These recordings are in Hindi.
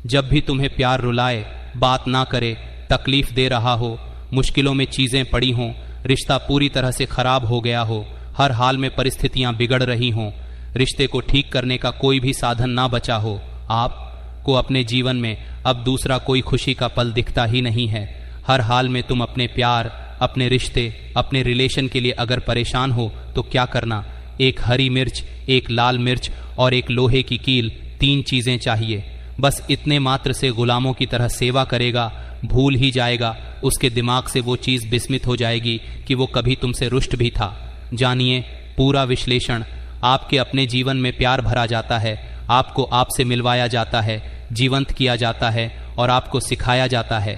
जब भी तुम्हें प्यार रुलाए, बात ना करे, तकलीफ दे रहा हो, मुश्किलों में चीजें पड़ी हों, रिश्ता पूरी तरह से खराब हो गया हो, हर हाल में परिस्थितियां बिगड़ रही हों, रिश्ते को ठीक करने का कोई भी साधन ना बचा हो, आपको अपने जीवन में अब दूसरा कोई खुशी का पल दिखता ही नहीं है, हर हाल में तुम अपने प्यार, अपने रिश्ते, अपने रिलेशन के लिए अगर परेशान हो तो क्या करना, एक हरी मिर्च, एक लाल मिर्च और एक लोहे की कील, 3 चीजें चाहिए। बस इतने मात्र से गुलामों की तरह सेवा करेगा, भूल ही जाएगा, उसके दिमाग से वो चीज विस्मित हो जाएगी कि वो कभी तुमसे रुष्ट भी था। जानिए पूरा विश्लेषण। आपके अपने जीवन में प्यार भरा जाता है, आपको आपसे मिलवाया जाता है, जीवंत किया जाता है और आपको सिखाया जाता है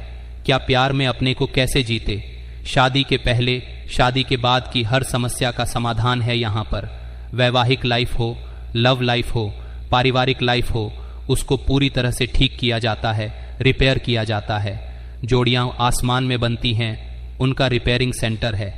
क्या प्यार में अपने को कैसे जीते। शादी के पहले, शादी के बाद की हर समस्या का समाधान है यहाँ पर। वैवाहिक लाइफ हो, लव लाइफ हो, पारिवारिक लाइफ हो, उसको पूरी तरह से ठीक किया जाता है, रिपेयर किया जाता है। जोड़ियां आसमान में बनती हैं, उनका रिपेयरिंग सेंटर है।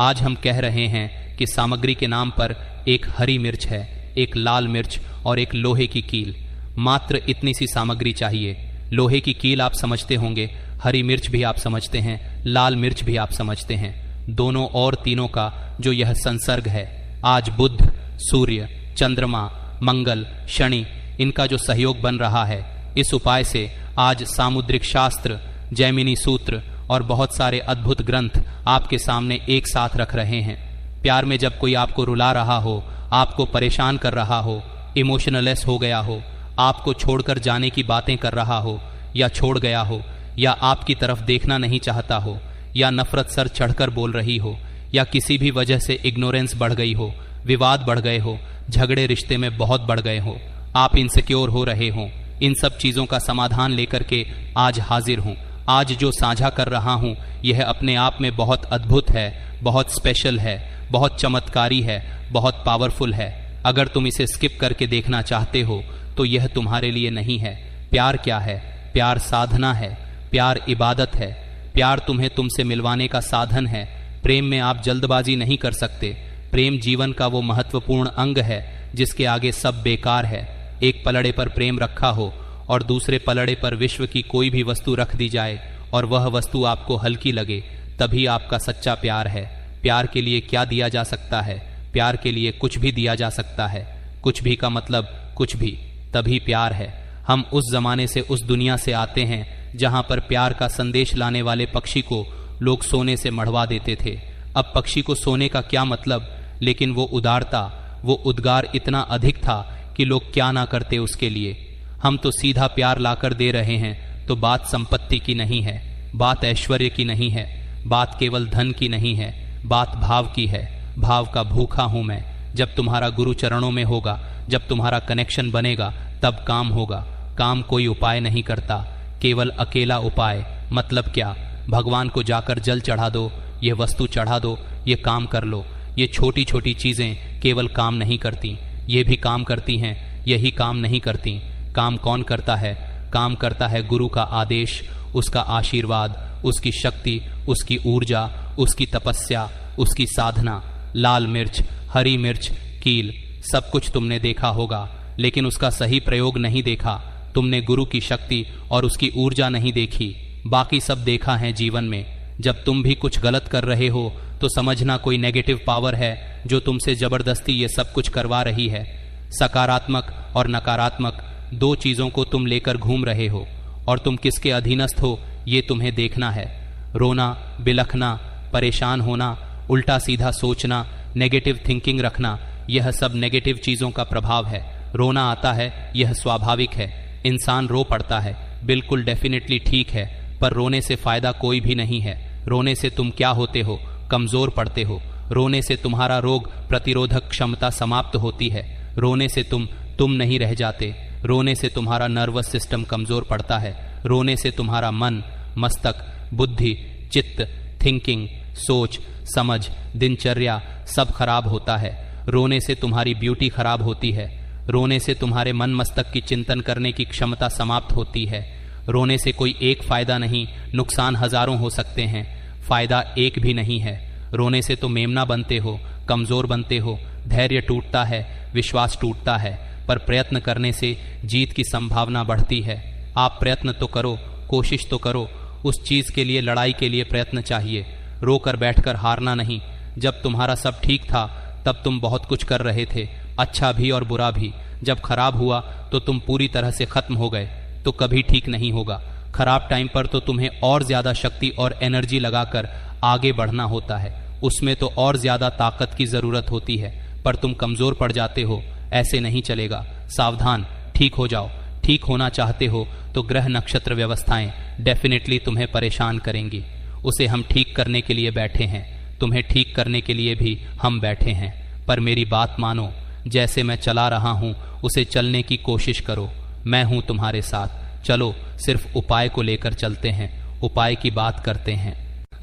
आज हम कह रहे हैं कि सामग्री के नाम पर एक हरी मिर्च है, एक लाल मिर्च और एक लोहे की कील। मात्र इतनी सी सामग्री चाहिए। लोहे की कील आप समझते होंगे, हरी मिर्च भी आप समझते हैं, लाल मिर्च भी आप समझते हैं। दोनों और तीनों का जो यह संसर्ग है, आज बुध, सूर्य, चंद्रमा, मंगल, शनि, इनका जो सहयोग बन रहा है, इस उपाय से आज सामुद्रिक शास्त्र, जैमिनी सूत्र और बहुत सारे अद्भुत ग्रंथ आपके सामने एक साथ रख रहे हैं। प्यार में जब कोई आपको रुला रहा हो, आपको परेशान कर रहा हो, इमोशनलेस हो गया हो, आपको छोड़कर जाने की बातें कर रहा हो या छोड़ गया हो, या आपकी तरफ देखना नहीं चाहता हो, या नफरत सर चढ़कर बोल रही हो, या किसी भी वजह से इग्नोरेंस बढ़ गई हो, विवाद बढ़ गए हो, झगड़े रिश्ते में बहुत बढ़ गए हो, आप इनसिक्योर हो रहे हो, इन सब चीजों का समाधान लेकर के आज हाजिर हूं। आज जो साझा कर रहा हूं यह अपने आप में बहुत अद्भुत है, बहुत स्पेशल है, बहुत चमत्कारी है, बहुत पावरफुल है। अगर तुम इसे स्किप करके देखना चाहते हो तो यह तुम्हारे लिए नहीं है। प्यार क्या है? प्यार साधना है, प्यार इबादत है, प्यार तुम्हें तुमसे मिलवाने का साधन है। प्रेम में आप जल्दबाजी नहीं कर सकते। प्रेम जीवन का वो महत्वपूर्ण अंग है जिसके आगे सब बेकार है। एक पलड़े पर प्रेम रखा हो और दूसरे पलड़े पर विश्व की कोई भी वस्तु रख दी जाए और वह वस्तु आपको हल्की लगे, तभी आपका सच्चा प्यार है। प्यार के लिए क्या दिया जा सकता है? प्यार के लिए कुछ भी दिया जा सकता है। कुछ भी का मतलब कुछ भी, तभी प्यार है। हम उस जमाने से, उस दुनिया से आते हैं जहां पर प्यार का संदेश लाने वाले पक्षी को लोग सोने से मढ़वा देते थे। अब पक्षी को सोने का क्या मतलब, लेकिन वो उदारता, वो उद्गार इतना अधिक था कि लोग क्या ना करते उसके लिए। हम तो सीधा प्यार लाकर दे रहे हैं। तो बात संपत्ति की नहीं है, बात ऐश्वर्य की नहीं है, बात केवल धन की नहीं है, बात भाव की है। भाव का भूखा हूं मैं। जब तुम्हारा गुरु चरणों में होगा, जब तुम्हारा कनेक्शन बनेगा, तब काम होगा। काम कोई उपाय नहीं करता, केवल अकेला उपाय। मतलब क्या? भगवान को जाकर जल चढ़ा दो, ये वस्तु चढ़ा दो, ये काम कर लो। ये छोटी छोटी चीजें केवल काम नहीं करती, ये भी काम करती हैं, यही काम नहीं करती। काम कौन करता है? काम करता है गुरु का आदेश, उसका आशीर्वाद, उसकी शक्ति, उसकी ऊर्जा, उसकी तपस्या, उसकी साधना। लाल मिर्च, हरी मिर्च, कील, सब कुछ तुमने देखा होगा, लेकिन उसका सही प्रयोग नहीं देखा। तुमने गुरु की शक्ति और उसकी ऊर्जा नहीं देखी, बाकी सब देखा है जीवन में। जब तुम भी कुछ गलत कर रहे हो तो समझना कोई नेगेटिव पावर है जो तुमसे जबरदस्ती ये सब कुछ करवा रही है। सकारात्मक और नकारात्मक दो चीजों को तुम लेकर घूम रहे हो और तुम किसके अधीनस्थ हो ये तुम्हें देखना है। रोना, बिलखना, परेशान होना, उल्टा सीधा सोचना, नेगेटिव थिंकिंग रखना, यह सब नेगेटिव चीजों का प्रभाव है। रोना आता है, यह स्वाभाविक है, इंसान रो पड़ता है, बिल्कुल डेफिनेटली ठीक है, पर रोने से फायदा कोई भी नहीं है। रोने से तुम क्या होते हो? कमजोर पड़ते हो। रोने से तुम्हारा रोग प्रतिरोधक क्षमता समाप्त होती है। रोने से तुम नहीं रह जाते। रोने से तुम्हारा नर्वस सिस्टम कमजोर पड़ता है। रोने से तुम्हारा मन, मस्तक, बुद्धि, चित्त, थिंकिंग, सोच, समझ, दिनचर्या सब खराब होता है। रोने से तुम्हारी ब्यूटी खराब होती है। रोने से तुम्हारे मन मस्तक की चिंतन करने की क्षमता समाप्त होती है। रोने से कोई एक फायदा नहीं, नुकसान हजारों हो सकते हैं, फायदा एक भी नहीं है। रोने से तो मेमना बनते हो, कमजोर बनते हो, धैर्य टूटता है, विश्वास टूटता है, पर प्रयत्न करने से जीत की संभावना बढ़ती है। आप प्रयत्न तो करो, कोशिश तो करो। उस चीज के लिए, लड़ाई के लिए प्रयत्न चाहिए। रोकर बैठकर हारना नहीं। जब तुम्हारा सब ठीक था तब तुम बहुत कुछ कर रहे थे, अच्छा भी और बुरा भी। जब खराब हुआ तो तुम पूरी तरह से खत्म हो गए, तो कभी ठीक नहीं होगा। खराब टाइम पर तो तुम्हें और ज्यादा शक्ति और एनर्जी लगाकर आगे बढ़ना होता है, उसमें तो और ज्यादा ताकत की जरूरत होती है, पर तुम कमजोर पड़ जाते हो। ऐसे नहीं चलेगा, सावधान, ठीक हो जाओ। ठीक होना चाहते हो तो ग्रह नक्षत्र व्यवस्थाएं डेफिनेटली तुम्हें परेशान करेंगी। उसे हम ठीक करने के लिए बैठे हैं, तुम्हें ठीक करने के लिए भी हम बैठे हैं। पर मेरी बात मानो, जैसे मैं चला रहा हूं उसे चलने की कोशिश करो। मैं हूं तुम्हारे साथ। चलो, सिर्फ उपाय को लेकर चलते हैं, उपाय की बात करते हैं।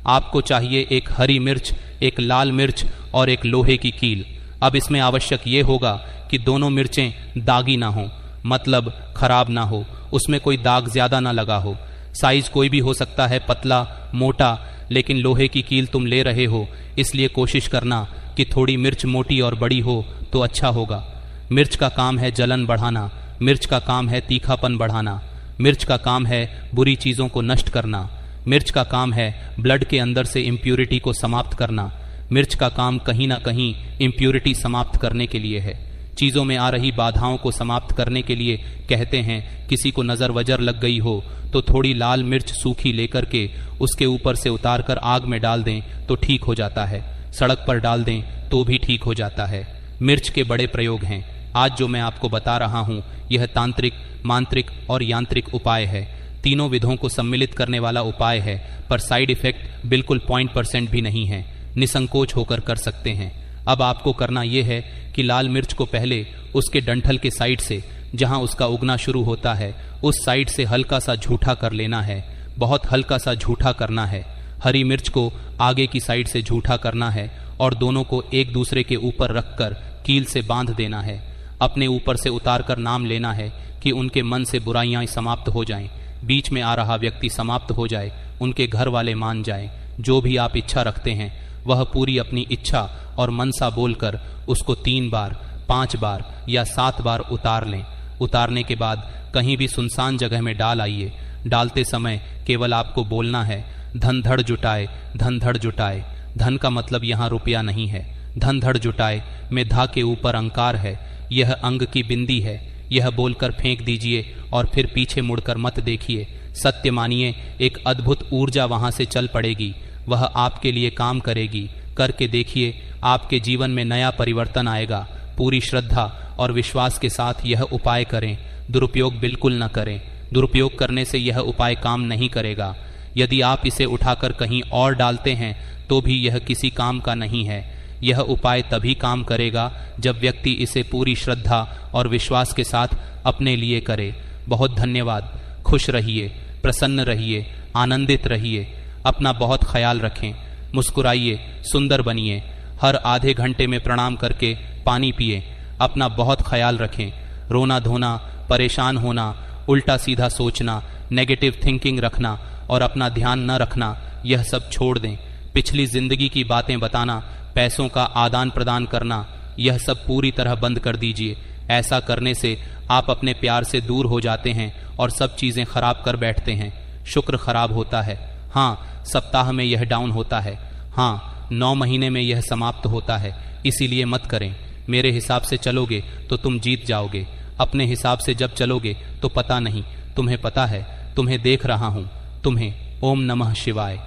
आपको चाहिए एक हरी मिर्च, एक लाल मिर्च और एक लोहे की कील। अब इसमें आवश्यक ये होगा कि दोनों मिर्चें दागी ना हो, मतलब खराब ना हो, उसमें कोई दाग ज्यादा ना लगा हो। साइज कोई भी हो सकता है, पतला, मोटा, लेकिन लोहे की कील तुम ले रहे हो, इसलिए कोशिश करना कि थोड़ी मिर्च मोटी और बड़ी हो तो अच्छा होगा। मिर्च का काम है जलन बढ़ाना, मिर्च का काम है तीखापन बढ़ाना, मिर्च का काम है बुरी चीजों को नष्ट करना, मिर्च का काम है ब्लड के अंदर से इम्प्यूरिटी को समाप्त करना। मिर्च का काम कहीं ना कहीं इम्प्यूरिटी समाप्त करने के लिए है, चीजों में आ रही बाधाओं को समाप्त करने के लिए। कहते हैं किसी को नजर वजर लग गई हो तो थोड़ी लाल मिर्च सूखी लेकर के उसके ऊपर से उतार कर आग में डाल दें तो ठीक हो जाता है, सड़क पर डाल दें तो भी ठीक हो जाता है। मिर्च के बड़े प्रयोग हैं। आज जो मैं आपको बता रहा हूं यह तांत्रिक, मांत्रिक और यांत्रिक उपाय है। तीनों विधों को सम्मिलित करने वाला उपाय है, पर साइड इफेक्ट बिल्कुल 0% भी नहीं है। निसंकोच होकर कर सकते हैं। अब आपको करना यह है कि लाल मिर्च को पहले उसके डंठल के साइड से, जहां उसका उगना शुरू होता है, उस साइड से हल्का सा झूठा कर लेना है, बहुत हल्का सा झूठा करना है। हरी मिर्च को आगे की साइड से झूठा करना है और दोनों को एक दूसरे के ऊपर रखकर कील से बांध देना है। अपने ऊपर से उतार कर नाम लेना है कि उनके मन से बुराइयां समाप्त हो जाएं, बीच में आ रहा व्यक्ति समाप्त हो जाए, उनके घर वाले मान जाएं। जो भी आप इच्छा रखते हैं वह पूरी अपनी इच्छा और मनसा बोलकर उसको 3 बार, 5 बार या 7 बार उतार लें। उतारने के बाद कहीं भी सुनसान जगह में डाल आइए। डालते समय केवल आपको बोलना है, धन धड़ जुटाए, धन धड़ जुटाए। धन का मतलब यहाँ रुपया नहीं है। धन धड़ जुटाए में धा के ऊपर अंकार है, यह अंग की बिंदी है। यह बोलकर फेंक दीजिए और फिर पीछे मुड़कर मत देखिए। सत्य मानिए, एक अद्भुत ऊर्जा वहां से चल पड़ेगी, वह आपके लिए काम करेगी। करके देखिए, आपके जीवन में नया परिवर्तन आएगा। पूरी श्रद्धा और विश्वास के साथ यह उपाय करें, दुरुपयोग बिल्कुल न करें। दुरुपयोग करने से यह उपाय काम नहीं करेगा। यदि आप इसे उठाकर कहीं और डालते हैं तो भी यह किसी काम का नहीं है। यह उपाय तभी काम करेगा जब व्यक्ति इसे पूरी श्रद्धा और विश्वास के साथ अपने लिए करे। बहुत धन्यवाद। खुश रहिए, प्रसन्न रहिए, आनंदित रहिए। अपना बहुत ख्याल रखें, मुस्कुराइए, सुंदर बनिए। हर आधे घंटे में प्रणाम करके पानी पिए। अपना बहुत ख्याल रखें। रोना धोना, परेशान होना, उल्टा सीधा सोचना, नेगेटिव थिंकिंग रखना और अपना ध्यान न रखना, यह सब छोड़ दें। पिछली जिंदगी की बातें बताना, पैसों का आदान प्रदान करना, यह सब पूरी तरह बंद कर दीजिए। ऐसा करने से आप अपने प्यार से दूर हो जाते हैं और सब चीजें खराब कर बैठते हैं। शुक्र खराब होता है, हाँ, सप्ताह में यह डाउन होता है, हाँ, 9 महीने में यह समाप्त होता है। इसीलिए मत करें। मेरे हिसाब से चलोगे तो तुम जीत जाओगे। अपने हिसाब से जब चलोगे तो पता नहीं। तुम्हें पता है, तुम्हें देख रहा हूं, तुम्हें। ओम नमः शिवाय।